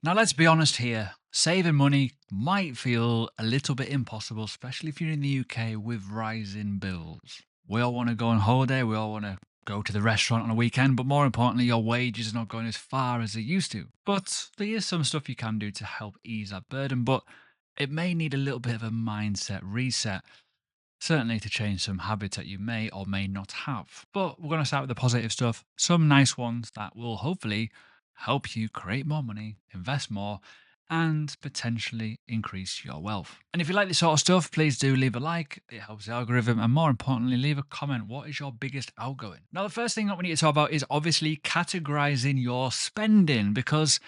Now, let's be honest here. Saving money might feel a little bit impossible, especially if you're in the UK with rising bills. We all want to go on holiday, we all want to go to the restaurant on a weekend, but more importantly, your wages are not going as far as they used to. But there is some stuff you can do to help ease that burden, but it may need a little bit of a mindset reset. Certainly to change some habits that you may or may not have. But we're going to start with the positive stuff, some nice ones that will hopefully help you create more money, invest more, and potentially increase your wealth. And if you like this sort of stuff, please do leave a like. It helps the algorithm. And more importantly, leave a comment. What is your biggest outgoing? Now, the first thing that we need to talk about is obviously categorizing your spending because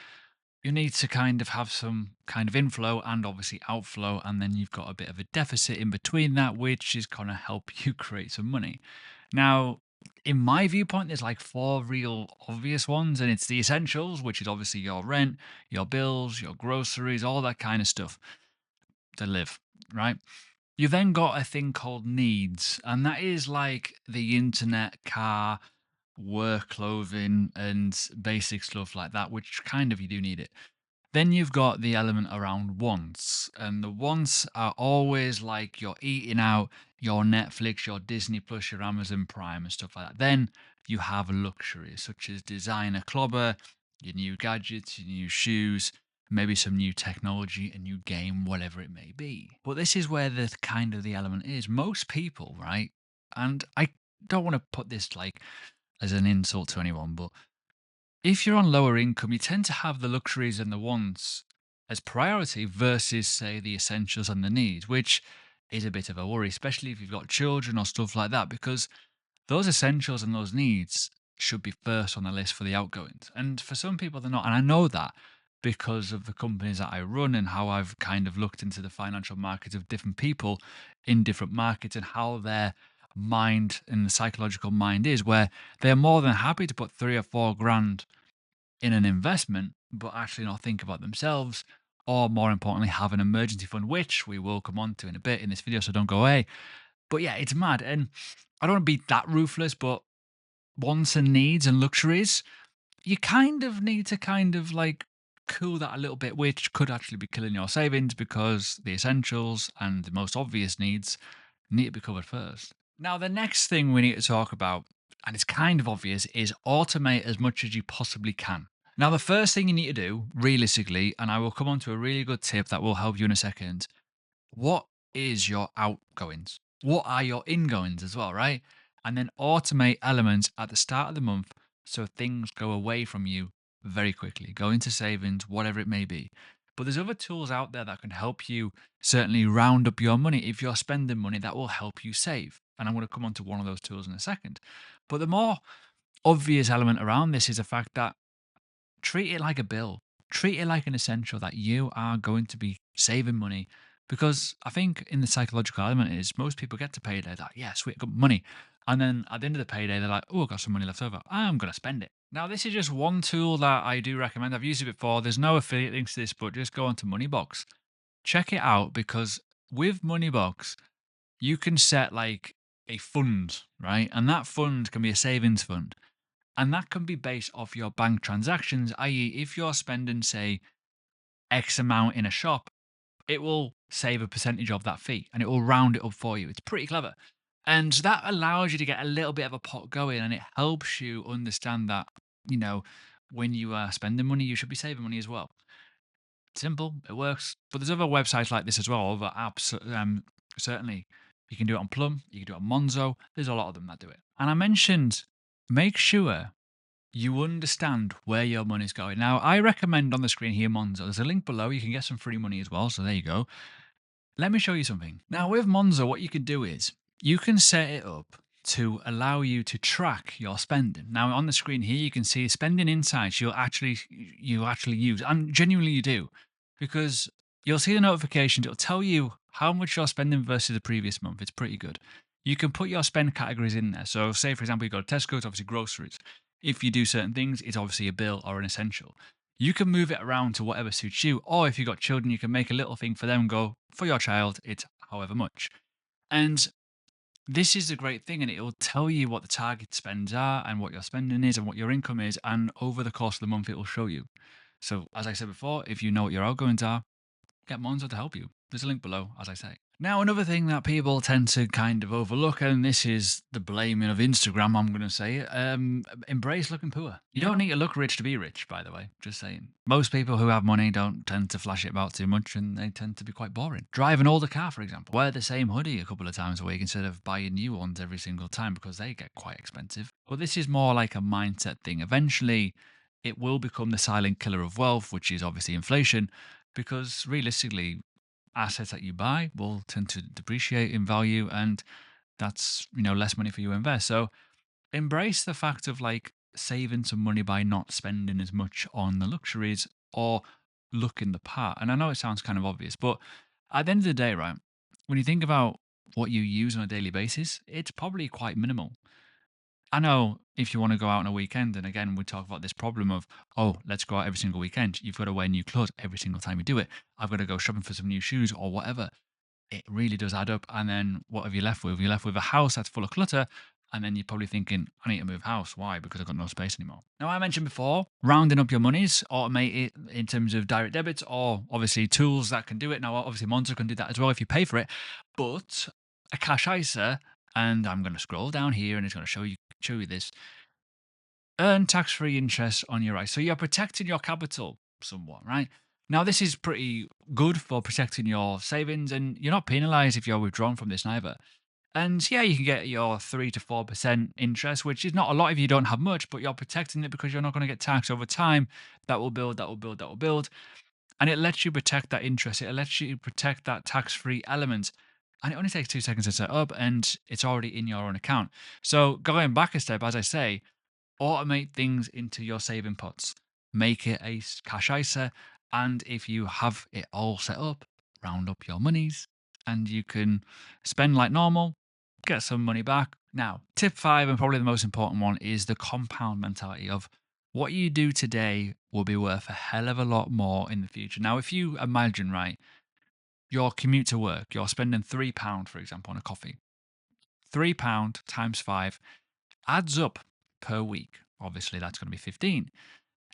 you need to kind of have some kind of inflow and obviously outflow, and then you've got a bit of a deficit in between that, which is going to help you create some money. Now, in my viewpoint, there's like four real obvious ones, and it's the essentials, which is obviously your rent, your bills, your groceries, all that kind of stuff to live, right? You then got a thing called needs, and that is like the internet, car, work clothing, and basic stuff like that, which kind of you do need it. Then you've got the element around wants, and the wants are always like your eating out, your Netflix, your Disney Plus, your Amazon Prime, and stuff like that. Then you have luxuries such as designer clobber, your new gadgets, your new shoes, maybe some new technology, a new game, whatever it may be. But this is where the kind of the element is. Most people, right? And I don't want to put this like as an insult to anyone, but if you're on lower income, you tend to have the luxuries and the wants as priority versus, say, the essentials and the needs, which is a bit of a worry, especially if you've got children or stuff like that, because those essentials and those needs should be first on the list for the outgoings. And for some people, they're not. And I know that because of the companies that I run and how I've kind of looked into the financial markets of different people in different markets and how their mind and the psychological mind is, where they're more than happy to put 3 or 4 grand in an investment, but actually not think about themselves, or more importantly, have an emergency fund, which we will come on to in a bit in this video, so don't go away. But yeah, it's mad. And I don't want to be that ruthless, but wants and needs and luxuries, you kind of need to kind of like cool that a little bit, which could actually be killing your savings because the essentials and the most obvious needs need to be covered first. Now, the next thing we need to talk about, and it's kind of obvious, is automate as much as you possibly can. Now, the first thing you need to do, realistically, and I will come on to a really good tip that will help you in a second. What is your outgoings? What are your ingoings as well, right? And then automate elements at the start of the month so things go away from you very quickly. Go into savings, whatever it may be. But there's other tools out there that can help you certainly round up your money. If you're spending money, that will help you save. And I'm going to come on to one of those tools in a second. But the more obvious element around this is the fact that treat it like a bill. Treat it like an essential that you are going to be saving money. Because I think in the psychological element is most people get to payday that, yeah, sweet, got money. And then at the end of the payday, they're like, oh, I got some money left over. I'm going to spend it. Now, this is just one tool that I do recommend. I've used it before. There's no affiliate links to this, but just go onto Moneybox. Check it out because with Moneybox, you can set like a fund, right? And that fund can be a savings fund. And that can be based off your bank transactions, i.e., if you're spending, say, X amount in a shop, it will save a percentage of that fee and it will round it up for you. It's pretty clever. And that allows you to get a little bit of a pot going and it helps you understand that, you know, when you are spending money, you should be saving money as well. Simple, it works. But there's other websites like this as well, other apps. Certainly, you can do it on Plum, you can do it on Monzo. There's a lot of them that do it. And I mentioned make sure you understand where your money's going. Now, I recommend on the screen here Monzo. There's a link below. You can get some free money as well. So there you go. Let me show you something. Now, with Monzo, what you can do is you can set it up to allow you to track your spending. Now, on the screen here, you can see spending insights you actually use, and genuinely you do, because you'll see the notifications. It'll tell you how much you're spending versus the previous month. It's pretty good. You can put your spend categories in there. So, say for example, you go to Tesco, it's obviously groceries. If you do certain things, it's obviously a bill or an essential. You can move it around to whatever suits you. Or if you've got children, you can make a little thing for them and go, for your child, it's however much. And this is a great thing, and it will tell you what the target spends are and what your spending is and what your income is. And over the course of the month, it will show you. So, as I said before, if you know what your outgoings are, get Monzo to help you. There's a link below, as I say. Now, another thing that people tend to kind of overlook, and this is the blaming of Instagram, I'm going to say, embrace looking poor. You don't need to look rich to be rich, by the way, just saying. Most people who have money don't tend to flash it about too much, and they tend to be quite boring. Drive an older car, for example. Wear the same hoodie a couple of times a week instead of buying new ones every single time because they get quite expensive. But this is more like a mindset thing. Eventually, it will become the silent killer of wealth, which is obviously inflation, because realistically, assets that you buy will tend to depreciate in value, and that's less money for you to invest. So embrace the fact of like saving some money by not spending as much on the luxuries or looking the part. And I know it sounds kind of obvious, but at the end of the day, right, when you think about what you use on a daily basis, it's probably quite minimal. I know if you want to go out on a weekend, and again, we talk about this problem of, oh, let's go out every single weekend. You've got to wear new clothes every single time you do it. I've got to go shopping for some new shoes or whatever. It really does add up. And then what have you left with? You're left with a house that's full of clutter. And then you're probably thinking, I need to move house. Why? Because I've got no space anymore. Now, I mentioned before, rounding up your monies, automate it in terms of direct debits or obviously tools that can do it. Now, obviously, Monzo can do that as well if you pay for it. But a cash ISA, and I'm going to scroll down here and it's going to show you this. Earn tax-free interest on your ISA. So you're protecting your capital somewhat, right? Now, this is pretty good for protecting your savings, and you're not penalized if you're withdrawn from this neither. And yeah, you can get your 3 to 4% interest, which is not a lot if you don't have much, but you're protecting it because you're not going to get taxed over time. That will build, that will build, that will build. And it lets you protect that interest. It lets you protect that tax-free element. And it only takes 2 seconds to set up, and it's already in your own account. So going back a step, as I say, automate things into your saving pots. Make it a cash ISA. And if you have it all set up, round up your monies and you can spend like normal, get some money back. Now, tip 5, and probably the most important one, is the compound mentality of what you do today will be worth a hell of a lot more in the future. Now, if you imagine, right, your commute to work, you're spending £3, for example, on a coffee. £3 times 5 adds up per week. Obviously, that's going to be 15.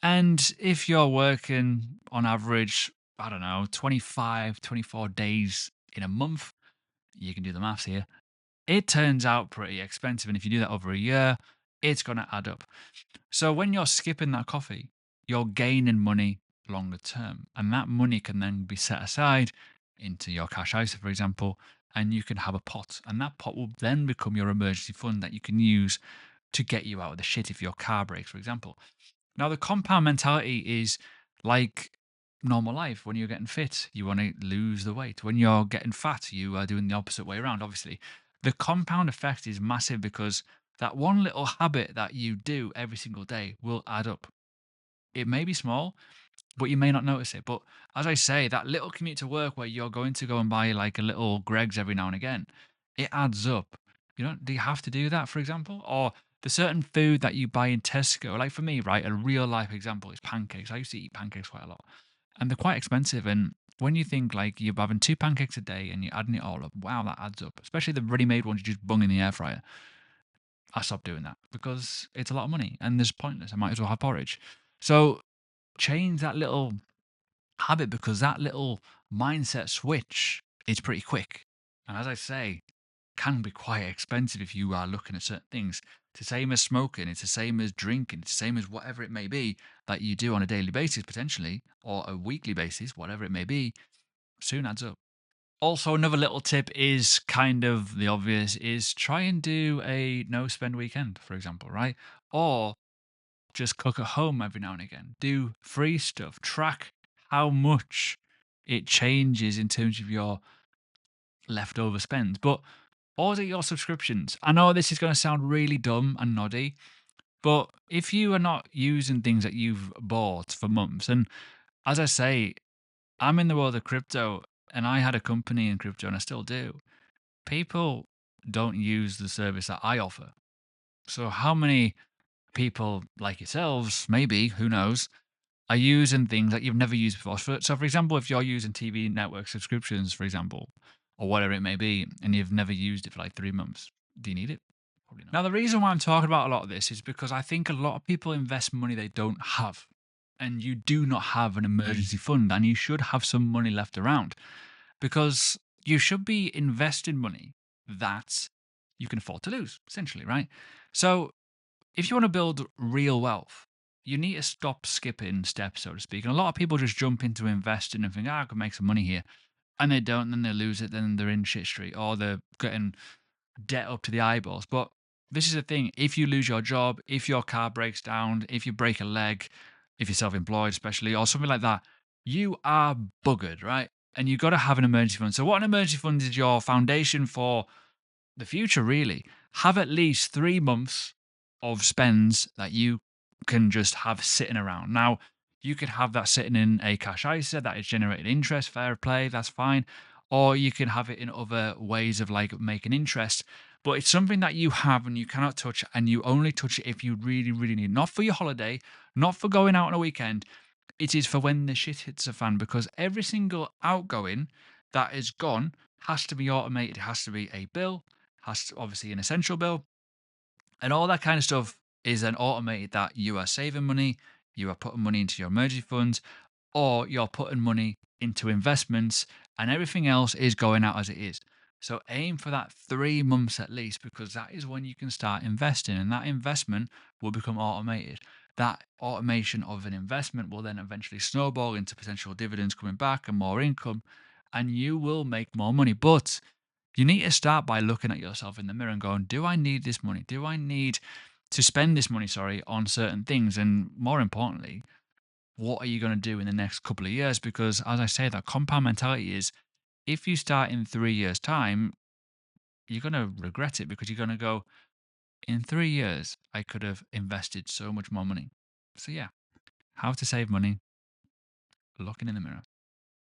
And if you're working on average, I don't know, 25, 24 days in a month, you can do the maths here. It turns out pretty expensive. And if you do that over a year, it's going to add up. So when you're skipping that coffee, you're gaining money longer term. And that money can then be set aside into your cash ISA, for example, and you can have a pot. And that pot will then become your emergency fund that you can use to get you out of the shit if your car breaks, for example. Now, the compound mentality is like normal life. When you're getting fit, you want to lose the weight. When you're getting fat, you are doing the opposite way around, obviously. The compound effect is massive because that one little habit that you do every single day will add up. It may be small, but you may not notice it. But as I say, that little commute to work where you're going to go and buy like a little Greg's every now and again, it adds up. Do you have to do that, for example? Or the certain food that you buy in Tesco, like for me, right, a real life example is pancakes. I used to eat pancakes quite a lot and they're quite expensive. And when you think like you're having 2 pancakes a day and you're adding it all up, wow, that adds up. Especially the ready-made ones you just bung in the air fryer. I stopped doing that because it's a lot of money and there's pointless. I might as well have porridge. So change that little habit because that little mindset switch is pretty quick. And as I say, can be quite expensive if you are looking at certain things. It's the same as smoking, it's the same as drinking, it's the same as whatever it may be that you do on a daily basis potentially, or a weekly basis, whatever it may be, soon adds up. Also, another little tip is kind of the obvious is try and do a no spend weekend, for example, right? Or just cook at home every now and again. Do free stuff. Track how much it changes in terms of your leftover spends. But audit your subscriptions. I know this is going to sound really dumb and noddy, but if you are not using things that you've bought for months, and as I say, I'm in the world of crypto and I had a company in crypto and I still do. People don't use the service that I offer. So, how many people like yourselves, maybe, who knows, are using things that you've never used before? So, for example, if you're using TV network subscriptions, for example, or whatever it may be, and you've never used it for like 3 months, do you need it? Probably not. Now, the reason why I'm talking about a lot of this is because I think a lot of people invest money they don't have. and you do not have an emergency fund, and you should have some money left around, because you should be investing money that you can afford to lose, essentially, right? So if you want to build real wealth, you need to stop skipping steps, so to speak. And a lot of people just jump into investing and think, I can make some money here. And they don't, and then they lose it, then they're in shit street, or they're getting debt up to the eyeballs. But this is the thing: if you lose your job, if your car breaks down, if you break a leg, if you're self-employed especially, or something like that, you are buggered, right? And you got to have an emergency fund. So what an emergency fund is your foundation for the future, really. Have at least 3 months of spends that you can just have sitting around. Now, you could have that sitting in a cash ISA that is generating interest, fair play, that's fine. Or you can have it in other ways of like making interest. But it's something that you have and you cannot touch, and you only touch it if you really, really need it. Not for your holiday, not for going out on a weekend. It is for when the shit hits the fan, because every single outgoing that is gone has to be automated. It has to be a bill, has to, obviously an essential bill, and all that kind of stuff is then automated, that you are saving money, you are putting money into your emergency funds, or you're putting money into investments, and everything else is going out as it is. So aim for that 3 months at least, because that is when you can start investing, and that investment will become automated. That automation of an investment will then eventually snowball into potential dividends coming back and more income, and you will make more money. But you need to start by looking at yourself in the mirror and going, do I need this money? Do I need to spend this money, on certain things? And more importantly, what are you going to do in the next couple of years? Because as I say, that compound mentality is, if you start in 3 years' time, you're going to regret it, because you're going to go, in 3 years, I could have invested so much more money. So, yeah, how to save money, looking in the mirror.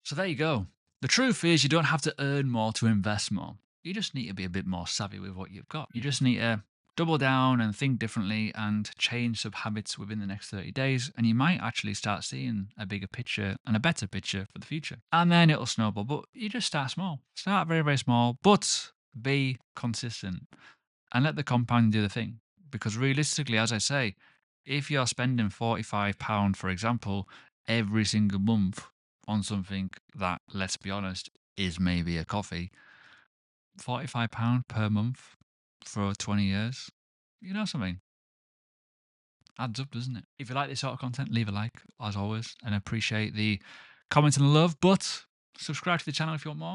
So, there you go. The truth is, you don't have to earn more to invest more. You just need to be a bit more savvy with what you've got. You just need to double down and think differently and change some habits within the next 30 days. And you might actually start seeing a bigger picture and a better picture for the future. And then it'll snowball. But you just start small. Start very, very small, but be consistent and let the compounding do the thing. Because realistically, as I say, if you're spending £45, for example, every single month on something that, let's be honest, is maybe a coffee, £45 per month for 20 years, you know something? Adds up, doesn't it? If you like this sort of content, leave a like, as always, and I appreciate the comments and love, but subscribe to the channel if you want more.